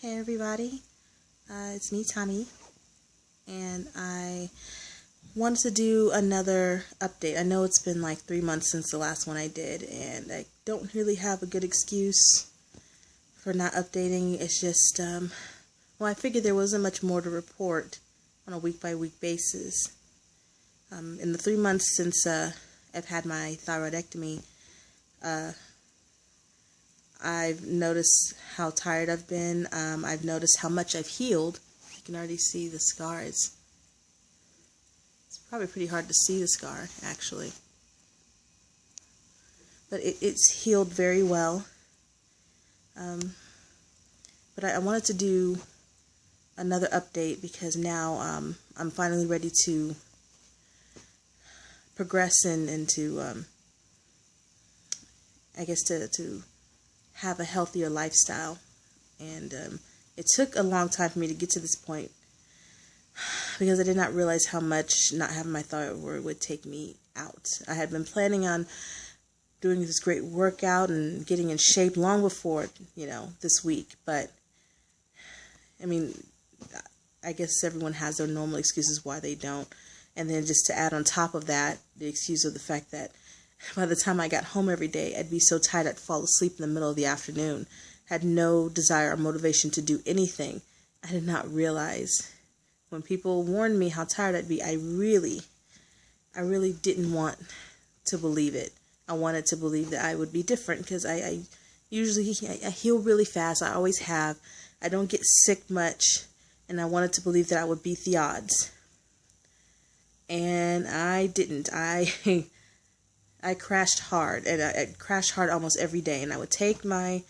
Hey everybody, it's me, Tommy, and I wanted to do another update. I know it's been like 3 months since the last one I did, and I don't really have a good excuse for not updating. It's just, I figured there wasn't much more to report on a week-by-week basis. In the 3 months since I've had my thyroidectomy, I've noticed how tired I've been. I've noticed how much I've healed. You can already see the scars. It's probably pretty hard to see the scar, actually. But it's healed very well. But I wanted to do another update because now I'm finally ready to progress into, I guess, to have a healthier lifestyle. And it took a long time for me to get to this point because I did not realize how much not having my thyroid would take me out. I had been planning on doing this great workout and getting in shape long before, this week. But, I mean, I guess everyone has their normal excuses why they don't. And then just to add on top of that, the excuse of the fact that by the time I got home every day, I'd be so tired I'd fall asleep in the middle of the afternoon. Had no desire or motivation to do anything. I did not realize when people warned me how tired I'd be, I really didn't want to believe it. I wanted to believe that I would be different because I usually heal really fast. I always have. I don't get sick much, and I wanted to believe that I would beat the odds. And I didn't. I crashed hard, and I crashed hard almost every day, and I would take my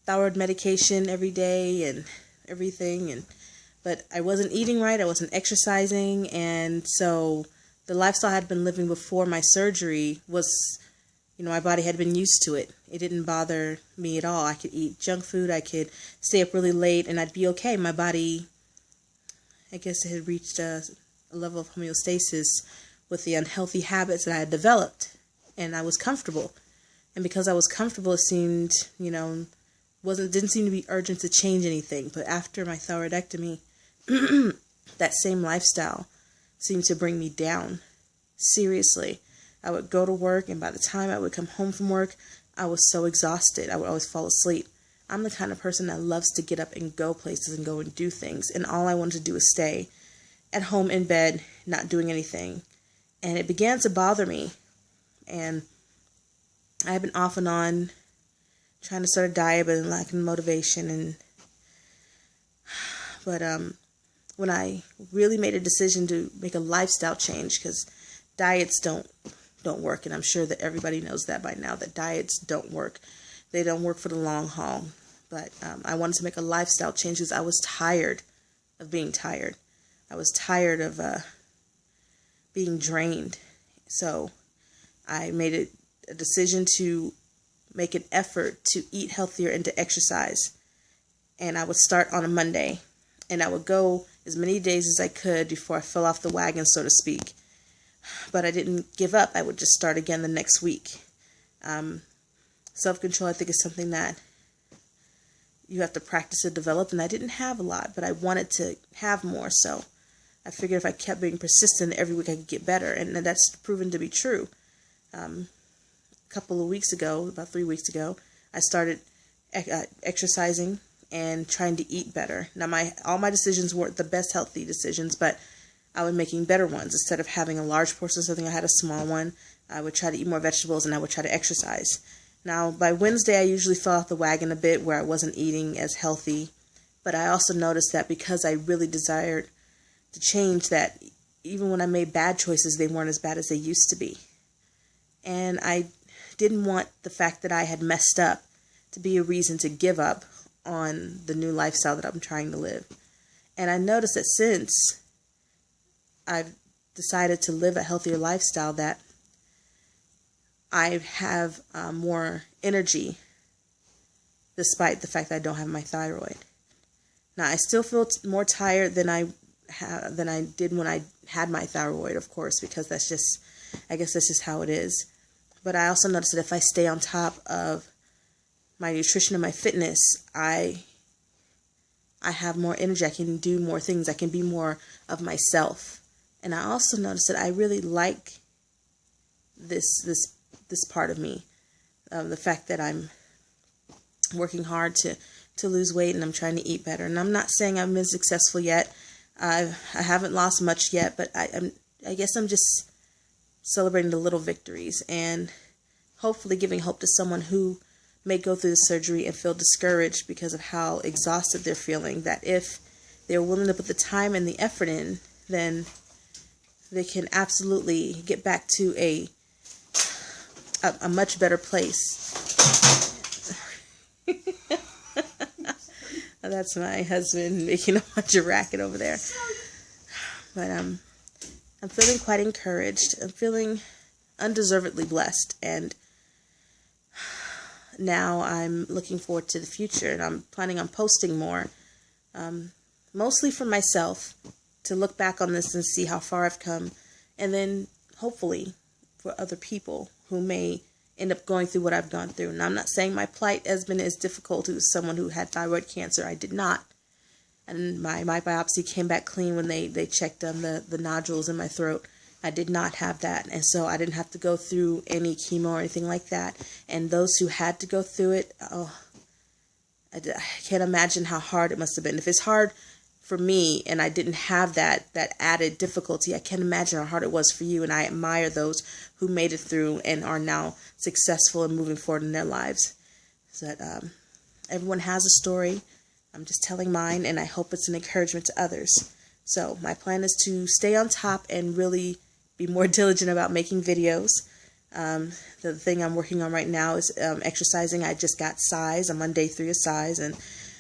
thyroid medication every day and everything, but I wasn't eating right, I wasn't exercising, and so the lifestyle I had been living before my surgery was, my body had been used to it. It didn't bother me at all. I could eat junk food, I could stay up really late, and I'd be okay. My body, I guess, it had reached a level of homeostasis with the unhealthy habits that I had developed. And I was comfortable. And because I was comfortable, it seemed, didn't seem to be urgent to change anything. But after my thyroidectomy, that same lifestyle seemed to bring me down. Seriously. I would go to work, and by the time I would come home from work, I was so exhausted. I would always fall asleep. I'm the kind of person that loves to get up and go places and go and do things. And all I wanted to do was stay at home in bed, not doing anything. And it began to bother me. And I have been off and on trying to start a diet, but lacking motivation. But when I really made a decision to make a lifestyle change, because diets don't work, and I'm sure that everybody knows that by now, that diets don't work. They don't work for the long haul. But I wanted to make a lifestyle change because I was tired of being tired. I was tired of being drained. So I made a decision to make an effort to eat healthier and to exercise. And I would start on a Monday. And I would go as many days as I could before I fell off the wagon, so to speak. But I didn't give up. I would just start again the next week. Self-control, I think, is something that you have to practice to develop. And I didn't have a lot, but I wanted to have more. So I figured if I kept being persistent, every week I could get better. And that's proven to be true. A couple of weeks ago, about 3 weeks ago, I started exercising and trying to eat better. Now, all my decisions weren't the best healthy decisions, but I was making better ones. Instead of having a large portion of something, I had a small one. I would try to eat more vegetables, and I would try to exercise. Now, by Wednesday, I usually fell off the wagon a bit where I wasn't eating as healthy, but I also noticed that because I really desired to change, that even when I made bad choices, they weren't as bad as they used to be. And I didn't want the fact that I had messed up to be a reason to give up on the new lifestyle that I'm trying to live. And I noticed that since I've decided to live a healthier lifestyle, that I have more energy despite the fact that I don't have my thyroid. Now, I still feel more tired than I did when I had my thyroid, of course, because I guess that's just how it is. But I also noticed that if I stay on top of my nutrition and my fitness, I I have more energy. I can do more things. I can be more of myself. And I also noticed that I really like this part of me. The fact that I'm working hard to lose weight, and I'm trying to eat better. And I'm not saying I've been successful yet. I haven't lost much yet, but I guess I'm just celebrating the little victories and hopefully giving hope to someone who may go through the surgery and feel discouraged because of how exhausted they're feeling, that if they're willing to put the time and the effort in, then they can absolutely get back to a much better place. That's my husband making a bunch of racket over there. But I'm feeling quite encouraged. I'm feeling undeservedly blessed, and now I'm looking forward to the future, and I'm planning on posting more, mostly for myself, to look back on this and see how far I've come, and then hopefully for other people who may end up going through what I've gone through. And I'm not saying my plight has been as difficult as someone who had thyroid cancer. I did not. And my biopsy came back clean when they checked the nodules in my throat. I did not have that, and so I didn't have to go through any chemo or anything like that. And those who had to go through it, oh, I can't imagine how hard it must have been. If it's hard for me and I didn't have that added difficulty, I can't imagine how hard it was for you. And I admire those who made it through and are now successful and moving forward in their lives. So that everyone has a story. I'm just telling mine, and I hope it's an encouragement to others. So my plan is to stay on top and really be more diligent about making videos. The thing I'm working on right now is exercising. I just got size. I'm on day 3 of size, and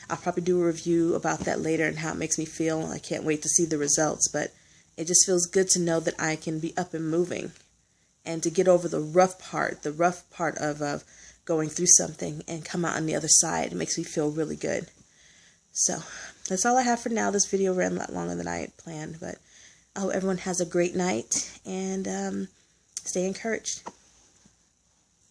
I'll probably do a review about that later and how it makes me feel. I can't wait to see the results, but it just feels good to know that I can be up and moving and to get over the rough part of going through something and come out on the other side. It makes me feel really good. So that's all I have for now. This video ran a lot longer than I had planned, but I hope everyone has a great night and stay encouraged.